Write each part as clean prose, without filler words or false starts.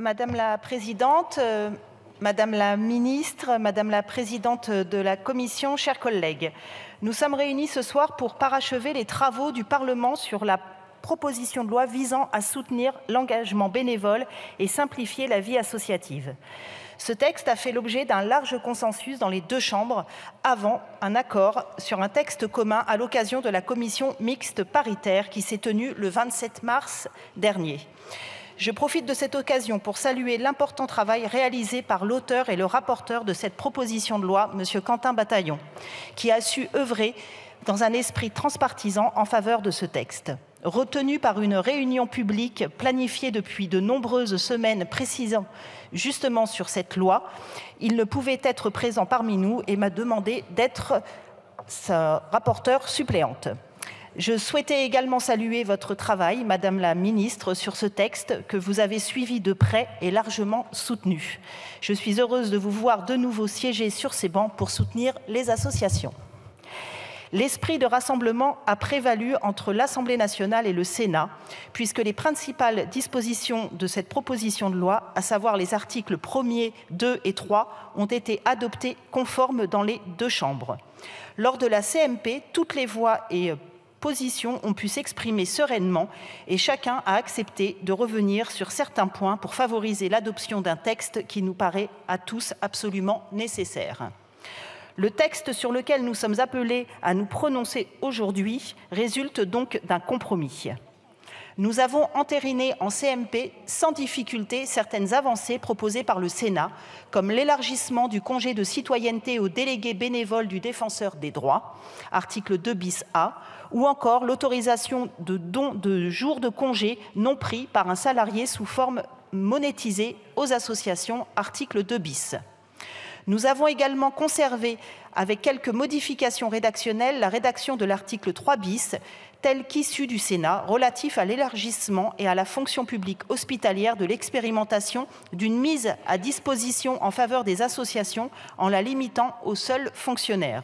Madame la Présidente, Madame la Ministre, Madame la Présidente de la Commission, chers collègues, nous sommes réunis ce soir pour parachever les travaux du Parlement sur la proposition de loi visant à soutenir l'engagement bénévole et simplifier la vie associative. Ce texte a fait l'objet d'un large consensus dans les deux chambres avant un accord sur un texte commun à l'occasion de la commission mixte paritaire qui s'est tenue le 27 mars dernier. Je profite de cette occasion pour saluer l'important travail réalisé par l'auteur et le rapporteur de cette proposition de loi, M. Quentin Bataillon, qui a su œuvrer dans un esprit transpartisan en faveur de ce texte. Retenu par une réunion publique planifiée depuis de nombreuses semaines précisant justement sur cette loi, il ne pouvait être présent parmi nous et m'a demandé d'être sa rapporteure suppléante. Je souhaitais également saluer votre travail, Madame la Ministre, sur ce texte que vous avez suivi de près et largement soutenu. Je suis heureuse de vous voir de nouveau siéger sur ces bancs pour soutenir les associations. L'esprit de rassemblement a prévalu entre l'Assemblée nationale et le Sénat, puisque les principales dispositions de cette proposition de loi, à savoir les articles 1er, 2 et 3, ont été adoptés conformes dans les deux chambres. Lors de la CMP, toutes les voix et positions ont pu s'exprimer sereinement et chacun a accepté de revenir sur certains points pour favoriser l'adoption d'un texte qui nous paraît à tous absolument nécessaire. Le texte sur lequel nous sommes appelés à nous prononcer aujourd'hui résulte donc d'un compromis. Nous avons entériné en CMP sans difficulté certaines avancées proposées par le Sénat, comme l'élargissement du congé de citoyenneté aux délégués bénévoles du Défenseur des droits, article 2 bis A, ou encore l'autorisation de don de jours de congé non pris par un salarié sous forme monétisée aux associations, article 2 bis. Nous avons également conservé, avec quelques modifications rédactionnelles, la rédaction de l'article 3 bis, tel qu'issu du Sénat, relatif à l'élargissement et à la fonction publique hospitalière de l'expérimentation d'une mise à disposition en faveur des associations en la limitant aux seuls fonctionnaires.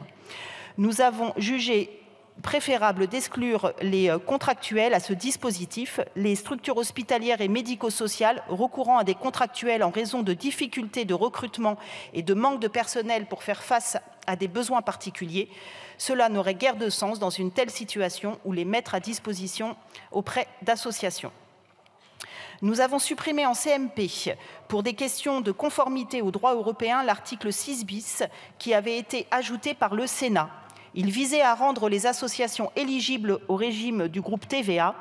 Nous avons jugé préférable d'exclure les contractuels à ce dispositif, les structures hospitalières et médico-sociales recourant à des contractuels en raison de difficultés de recrutement et de manque de personnel pour faire face à des besoins particuliers. Cela n'aurait guère de sens dans une telle situation où les mettre à disposition auprès d'associations. Nous avons supprimé en CMP, pour des questions de conformité au droit européen, l'article 6 bis qui avait été ajouté par le Sénat. Il visait à rendre les associations éligibles au régime du groupe TVA.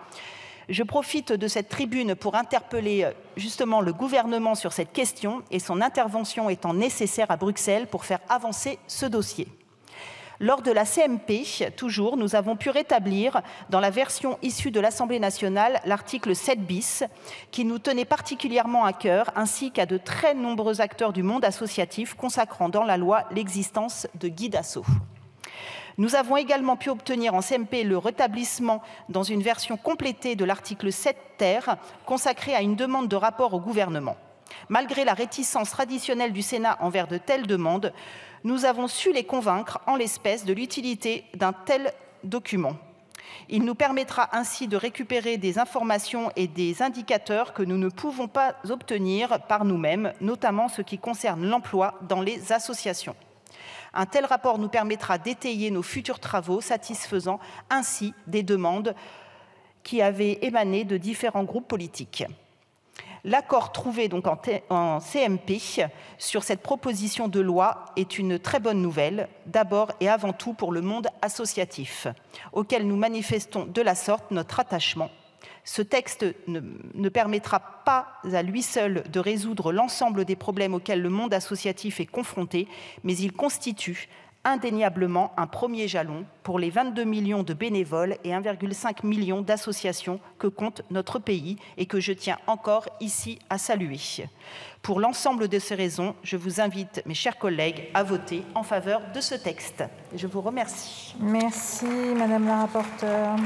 Je profite de cette tribune pour interpeller justement le gouvernement sur cette question et son intervention étant nécessaire à Bruxelles pour faire avancer ce dossier. Lors de la CMP, toujours, nous avons pu rétablir, dans la version issue de l'Assemblée nationale, l'article 7 bis, qui nous tenait particulièrement à cœur, ainsi qu'à de très nombreux acteurs du monde associatif consacrant dans la loi l'existence de guides assos. Nous avons également pu obtenir en CMP le rétablissement dans une version complétée de l'article 7 ter consacré à une demande de rapport au gouvernement. Malgré la réticence traditionnelle du Sénat envers de telles demandes, nous avons su les convaincre en l'espèce de l'utilité d'un tel document. Il nous permettra ainsi de récupérer des informations et des indicateurs que nous ne pouvons pas obtenir par nous-mêmes, notamment ce qui concerne l'emploi dans les associations. Un tel rapport nous permettra d'étayer nos futurs travaux, satisfaisant ainsi des demandes qui avaient émané de différents groupes politiques. L'accord trouvé donc en CMP sur cette proposition de loi est une très bonne nouvelle, d'abord et avant tout pour le monde associatif, auquel nous manifestons de la sorte notre attachement. Ce texte ne permettra pas à lui seul de résoudre l'ensemble des problèmes auxquels le monde associatif est confronté, mais il constitue indéniablement un premier jalon pour les 22 millions de bénévoles et 1,5 million d'associations que compte notre pays et que je tiens encore ici à saluer. Pour l'ensemble de ces raisons, je vous invite, mes chers collègues, à voter en faveur de ce texte. Je vous remercie. Merci, Madame la rapporteure.